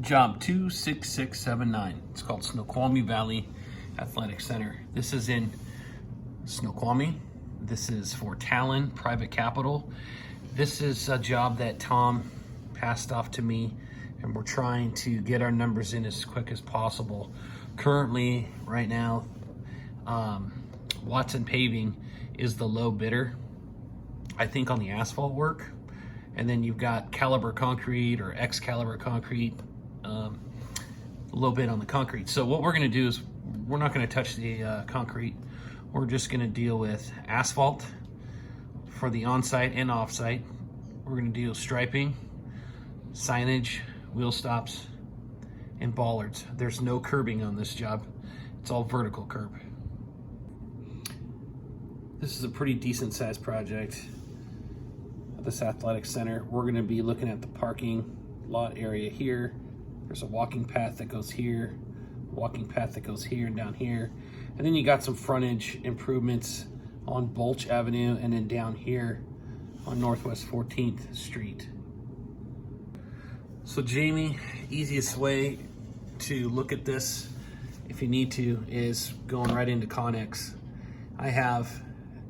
Job 26679. It's called Snoqualmie Valley Athletic Center. This is in Snoqualmie. This is for Talon Private Capital. This is a job that Tom passed off to me, and we're trying to get our numbers in as quick as possible. Currently, right now, Watson Paving is the low bidder, I think, on the asphalt work. And then you've got Caliber Concrete or Excalibur Concrete, a little bit on the concrete. So what we're gonna do is we're not gonna touch the concrete. We're just gonna deal with asphalt for the on-site and off-site. We're gonna deal striping, signage, wheel stops, and bollards. There's no curbing on this job. It's all vertical curb. This is a pretty decent sized project at this athletic center. We're gonna be looking at the parking lot area here. There's a walking path that goes here, walking path that goes here and down here. And then you got some frontage improvements on Bulch Avenue and then down here on Northwest 14th Street. So Jamie, easiest way to look at this, if you need to, is going right into Connex. I have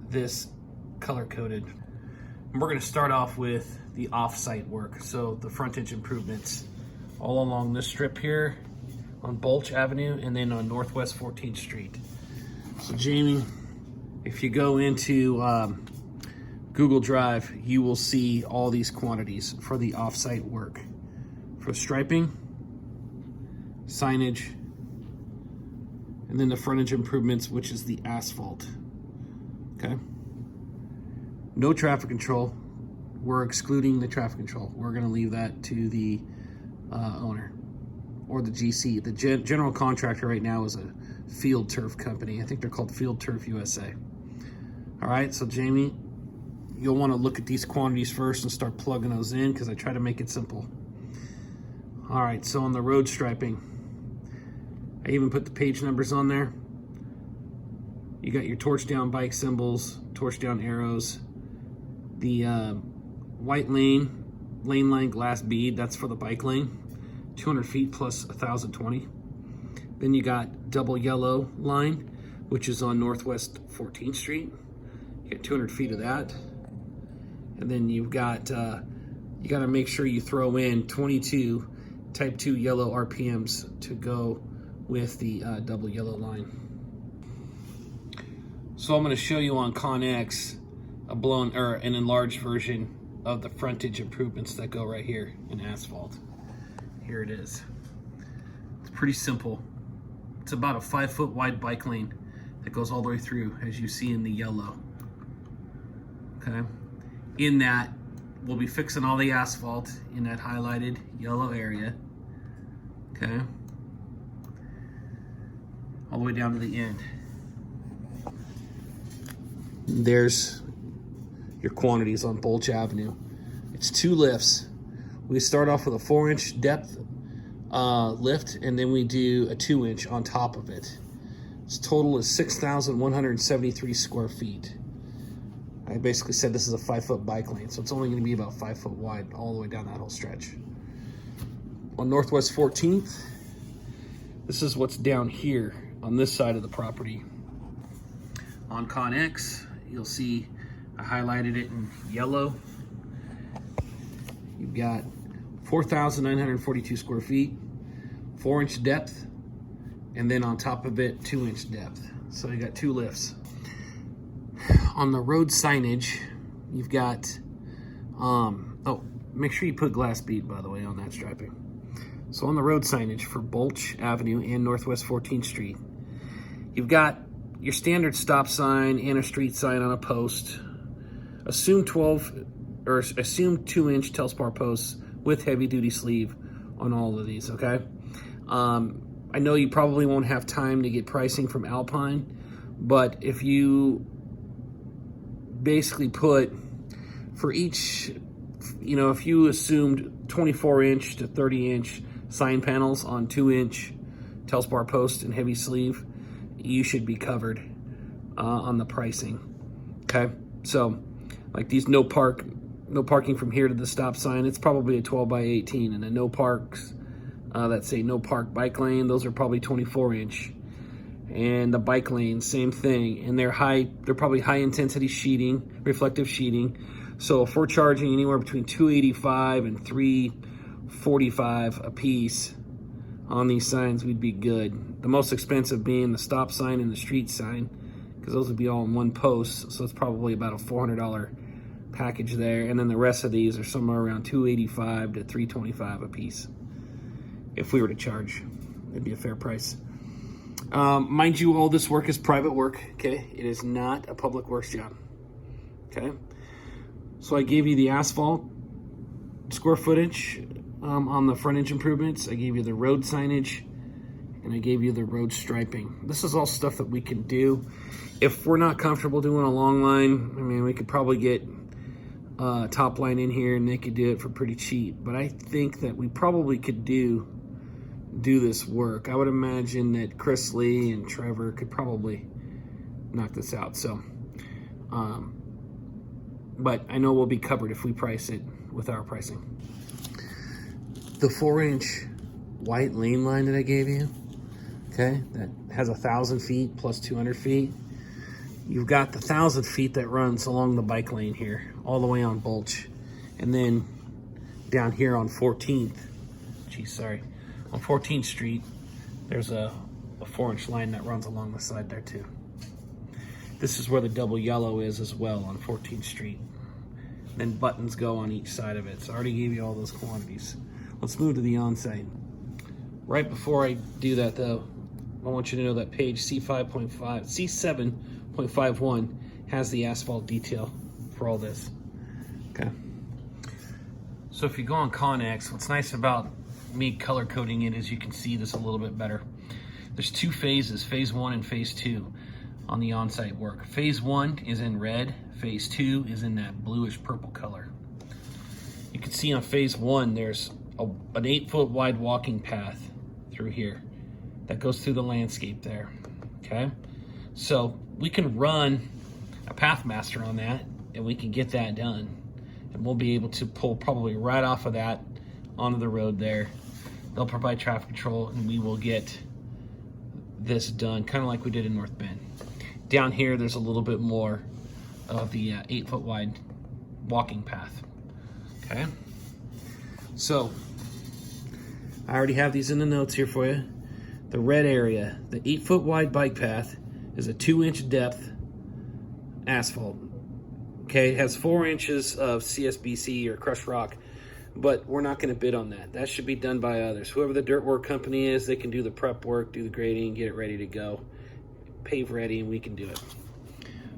this color coded. And we're gonna start off with the off-site work. So the frontage improvements all along this strip here on Bulch Avenue and then on Northwest 14th Street. So Jamie, if you go into Google Drive, you will see all these quantities for the off-site work. For striping, signage, and then the frontage improvements, which is the asphalt, okay? No traffic control. We're excluding the traffic control. We're gonna leave that to the owner or the GC. The general contractor right now is a Field Turf company. I think they're called Field Turf USA. All right, so Jamie, you'll wanna look at these quantities first and start plugging those in because I try to make it simple. All right, so on the road striping, I even put the page numbers on there. You got your torch down bike symbols, torch down arrows, the white lane line glass bead, that's for the bike lane, 200 feet plus 1,020. Then you got double yellow line, which is on Northwest 14th Street. You got 200 feet of that. And then you've got, you gotta make sure you throw in 22 type 2 yellow RPMs to go with the double yellow line. So I'm gonna show you on Connex an enlarged version of the frontage improvements that go right here in asphalt. Here it is. It's pretty simple. It's about a 5-foot wide bike lane that goes all the way through, as you see in the yellow. Okay. In that, we'll be fixing all the asphalt in that highlighted yellow area. Okay. All the way down to the end. There's your quantities on Bulch Avenue. It's 2 lifts. We start off with a 4-inch depth lift, and then we do a 2-inch on top of it. Its total is 6,173 square feet. I basically said this is a 5-foot bike lane, so it's only going to be about 5 foot wide all the way down that whole stretch. On Northwest 14th, this is what's down here on this side of the property. On Connex, you'll see I highlighted it in yellow. You've got 4,942 square feet, 4-inch depth, and then on top of it, 2-inch depth. So you got 2 lifts. On the road signage, you've got, oh, make sure you put glass bead, by the way, on that striping. So on the road signage for Bulch Avenue and Northwest 14th Street, you've got your standard stop sign and a street sign on a post. Assume 2-inch Telspar posts with heavy duty sleeve on all of these, okay? I know you probably won't have time to get pricing from Alpine, but if you basically put for each, if you assumed 24-inch to 30-inch sign panels on 2-inch Telspar post and heavy sleeve, you should be covered on the pricing, okay? So like these no parking from here to the stop sign, it's probably a 12 by 18, and the no parks that say no park bike lane. Those are probably 24-inch. And the bike lane, same thing. And they're probably high intensity sheeting, reflective sheeting. So if we're charging anywhere between $285 and $345 a piece on these signs, we'd be good. The most expensive being the stop sign and the street sign, because those would be all in one post. So it's probably about a $400 package there. And then the rest of these are somewhere around $285 to $325 a piece. If we were to charge, it'd be a fair price. Mind you, all this work is private work, okay? It is not a public works job, okay? So I gave you the asphalt square footage on the frontage improvements. I gave you the road signage, and I gave you the road striping. This is all stuff that we can do. If we're not comfortable doing a long line, I mean, we could probably get top line in here and they could do it for pretty cheap. But I think that we probably could do this work. I would imagine that Chris Lee and Trevor could probably knock this out. So, but I know we'll be covered if we price it with our pricing. The 4-inch white lane line that I gave you, okay, that has 1,000 feet plus 200 feet. You've got the 1,000 feet that runs along the bike lane here, all the way on Bulch. And then down here on 14th, on 14th Street, there's a 4-inch line that runs along the side there too. This is where the double yellow is as well on 14th Street. Then buttons go on each side of it. So I already gave you all those quantities. Let's move to the on-site. Right before I do that though, I want you to know that page C7.51 has the asphalt detail for all this, okay? So if you go on Connex, what's nice about me color coding it is you can see this a little bit better. There's 2 phases, phase 1 and phase 2 on the on-site work. Phase 1 is in red, phase 2 is in that bluish purple color. You can see on phase 1 there's an 8-foot wide walking path through here that goes through the landscape there, okay? So we can run a path master on that and we can get that done. And we'll be able to pull probably right off of that onto the road there. They'll provide traffic control and we will get this done, kind of like we did in North Bend. Down here, there's a little bit more of the 8-foot wide walking path, okay? So, I already have these in the notes here for you. The red area, the 8-foot wide bike path is a 2-inch depth asphalt, okay? It has 4 inches of CSBC or crushed rock, but we're not going to bid on that. That should be done by others. Whoever the dirt work company is, they can do the prep work, do the grading, get it ready to go, pave ready, and we can do it.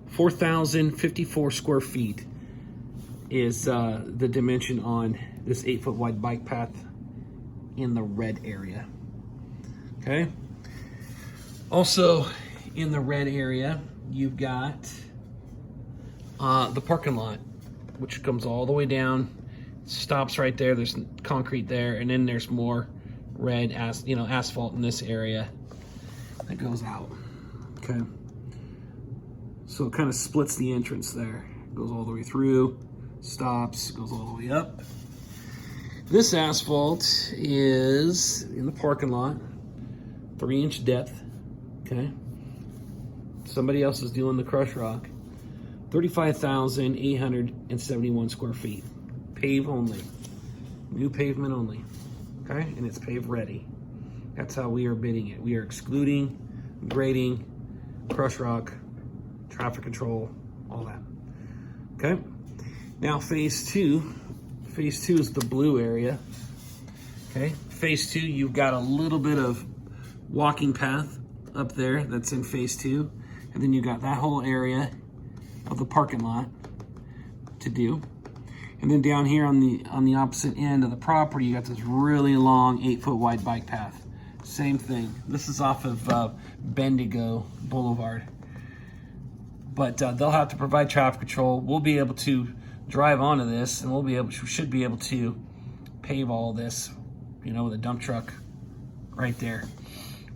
4,054 square feet is the dimension on this 8-foot wide bike path in the red area, okay? Also in the red area, you've got the parking lot, which comes all the way down, stops right there. There's concrete there, and then there's more red asphalt in this area that goes out, okay? So it kind of splits the entrance there. Goes all the way through, stops, goes all the way up. This asphalt is in the parking lot, 3-inch depth, okay? Somebody else is doing the crushed rock. 35,871 square feet. Pave only. New pavement only, okay? And it's pave ready. That's how we are bidding it. We are excluding grading, crushed rock, traffic control, all that, okay? Now phase 2 is the blue area, okay? Phase 2, you've got a little bit of walking path up there that's in phase 2, and then you got that whole area of the parking lot to do. And then down here on the opposite end of the property, you got this really long 8-foot wide bike path. Same thing. This is off of Bendigo Boulevard. But they'll have to provide traffic control. We'll be able to drive onto this, and we should be able to pave all this, with a dump truck right there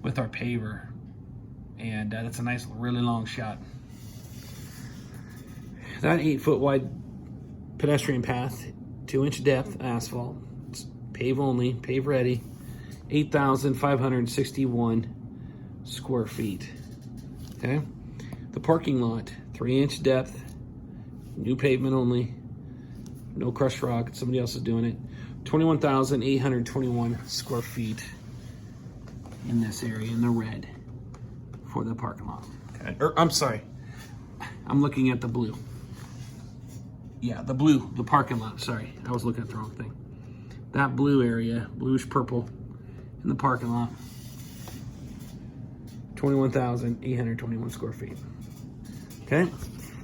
with our paver. And that's a nice, really long shot. That 8-foot wide pedestrian path, 2-inch depth asphalt, it's pave only, pave ready, 8,561 square feet. Okay. The parking lot, 3-inch depth, new pavement only, no crushed rock. Somebody else is doing it. 21,821 square feet in this area in the red for the parking lot. Okay. I'm sorry. I'm looking at the blue. Yeah, the blue, the parking lot. Sorry, I was looking at the wrong thing. That blue area, bluish purple in the parking lot. 21,821 square feet. Okay.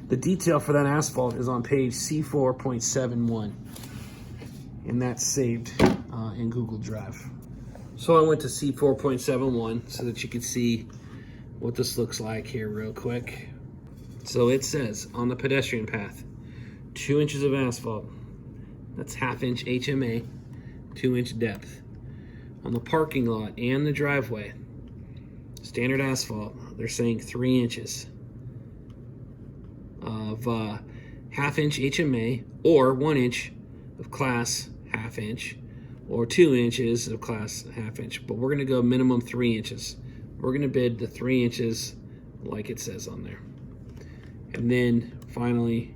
The detail for that asphalt is on page C4.71, and that's saved in Google Drive. So I went to C4.71 so that you could see what this looks like here real quick. So it says on the pedestrian path, 2 inches of asphalt. That's 1/2 inch HMA, 2-inch depth. On the parking lot and the driveway, standard asphalt, they're saying 3 inches of 1/2 inch HMA, or 1 inch of class 1/2 inch, or 2 inches of class 1/2 inch. But we're gonna go minimum 3 inches. We're gonna bid the 3 inches like it says on there. And then finally,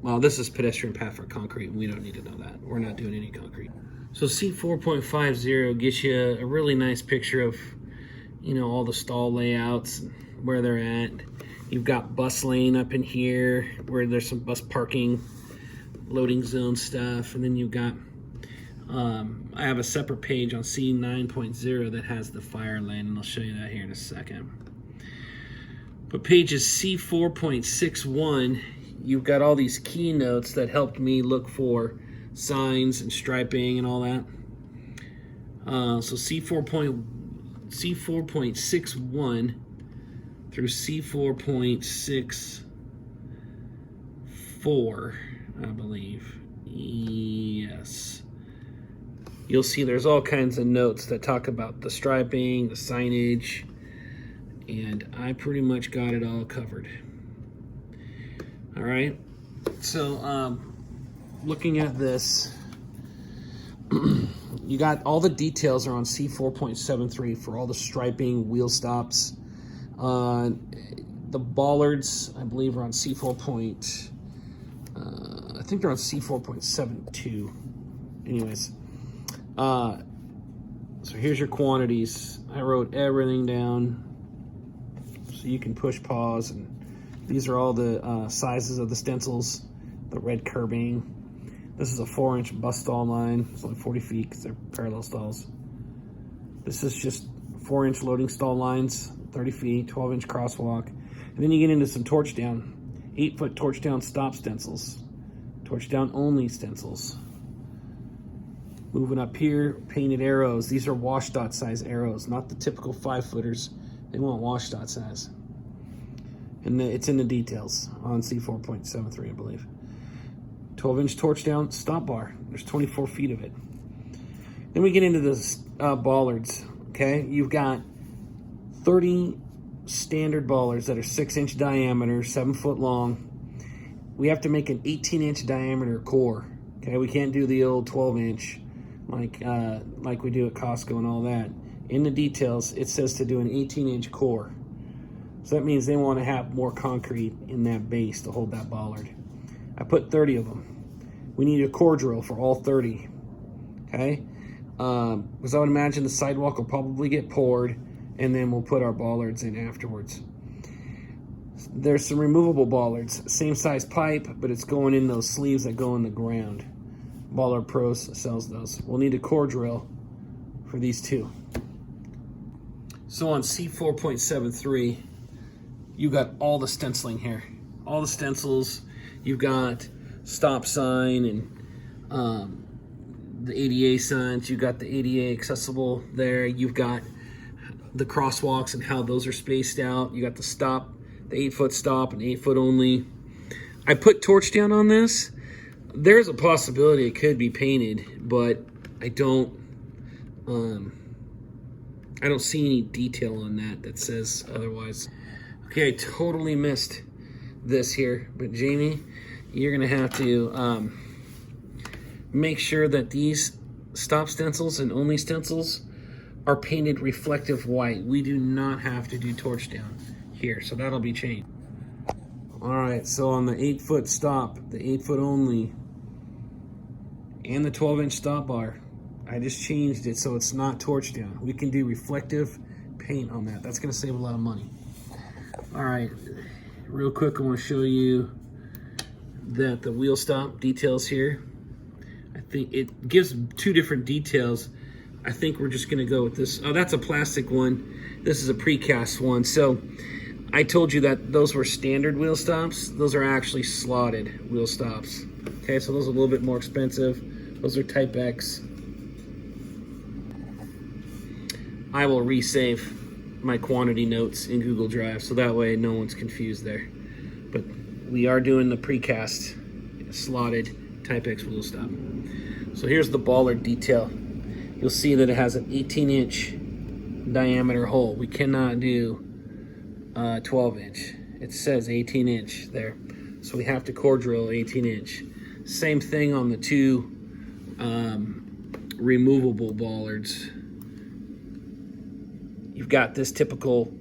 well, this is pedestrian path for concrete, and we don't need to know that. We're not doing any concrete. So C4.50 gets you a really nice picture of, you know, all the stall layouts, and where they're at. You've got bus lane up in here where there's some bus parking, loading zone stuff, and then you've got, I have a separate page on C9.0 that has the fire lane, and I'll show you that here in a second. But pages C4.61, you've got all these keynotes that helped me look for signs and striping and all that. So C4.61 through C4.64, I believe. Yes. You'll see there's all kinds of notes that talk about the striping, the signage, and I pretty much got it all covered. All right, so looking at this, you got all the details are on C4.73 for all the striping, wheel stops. The bollards, I believe, are on C4. I think they're on C4.72. Anyways, so here's your quantities. I wrote everything down so you can push pause, and these are all the sizes of the stencils, the red curbing. This is a 4-inch bus stall line. It's only 40 feet because they're parallel stalls. This is just 4-inch loading stall lines, 30 feet, 12-inch crosswalk. And then you get into some torch down, 8-foot torch down stop stencils, torch down only stencils. Moving up here, painted arrows. These are wash dot size arrows, not the typical 5-footers. They want wash dot size. And it's in the details on C4.73, I believe. 12-inch torch down stop bar. There's 24 feet of it. Then we get into the bollards, okay? You've got 30 standard bollards that are 6-inch diameter, 7 foot long. We have to make an 18-inch diameter core, okay? We can't do the old 12-inch like we do at Costco and all that. In the details, it says to do an 18-inch core. So that means they want to have more concrete in that base to hold that bollard. I put 30 of them. We need a core drill for all 30, okay? Because I would imagine the sidewalk will probably get poured, and then we'll put our bollards in afterwards. There's some removable bollards, same size pipe, but it's going in those sleeves that go in the ground. Bollard Pros sells those. We'll need a core drill for these two. So on C4.73, you got all the stenciling here. All the stencils. You've got stop sign and the ADA signs. You've got the ADA accessible there. You've got the crosswalks and how those are spaced out. You got the stop, the 8-foot stop and 8-foot only. I put torch down on this. There's a possibility it could be painted, but I don't see any detail on that says otherwise. Okay, I totally missed this here, but Jamie, you're gonna have to make sure that these stop stencils and only stencils are painted reflective white. We do not have to do torch down here, so that'll be changed. All right, so on the 8-foot stop, the 8-foot only, and the 12-inch stop bar, I just changed it so it's not torch down. We can do reflective paint on that. That's gonna save a lot of money. All right, real quick, I wanna show you that the wheel stop details here. I think it gives 2 different details. I think we're just gonna go with this. Oh, that's a plastic one. This is a precast one. So I told you that those were standard wheel stops. Those are actually slotted wheel stops. Okay, so those are a little bit more expensive. Those are Type X. I will resave my quantity notes in Google Drive so that way no one's confused there. But we are doing the precast slotted Type X wheel stop. So here's the bollard detail. You'll see that it has an 18-inch diameter hole. We cannot do 12-inch. It says 18-inch there. So we have to core drill 18-inch. Same thing on the 2 removable bollards. You've got this typical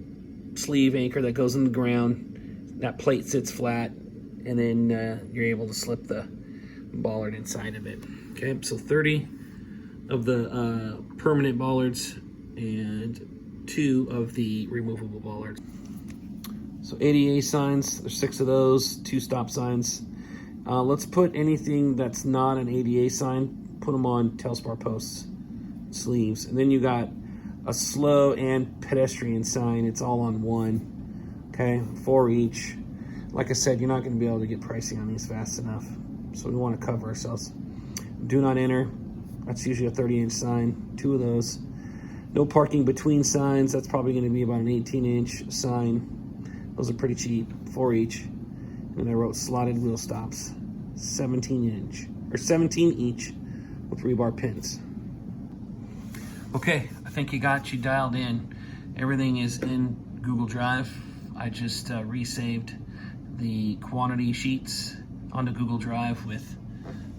sleeve anchor that goes in the ground. That plate sits flat, and then you're able to slip the bollard inside of it. Okay, so 30 of the permanent bollards and 2 of the removable bollards. So ADA signs, there's 6 of those, 2 stop signs. Let's put anything that's not an ADA sign, put them on tailspar posts, sleeves. And then you got a slow and pedestrian sign. It's all on one, okay, 4 each. Like I said, you're not gonna be able to get pricing on these fast enough. So we wanna cover ourselves. Do not enter, that's usually a 30-inch sign, 2 of those. No parking between signs, that's probably gonna be about an 18-inch sign. Those are pretty cheap, 4 each. And I wrote slotted wheel stops, 17-inch, or 17 each with rebar pins. Okay, I think you dialed in. Everything is in Google Drive. I just resaved the quantity sheets onto Google Drive with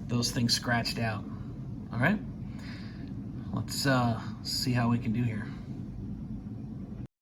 those things scratched out. All right, let's see how we can do here.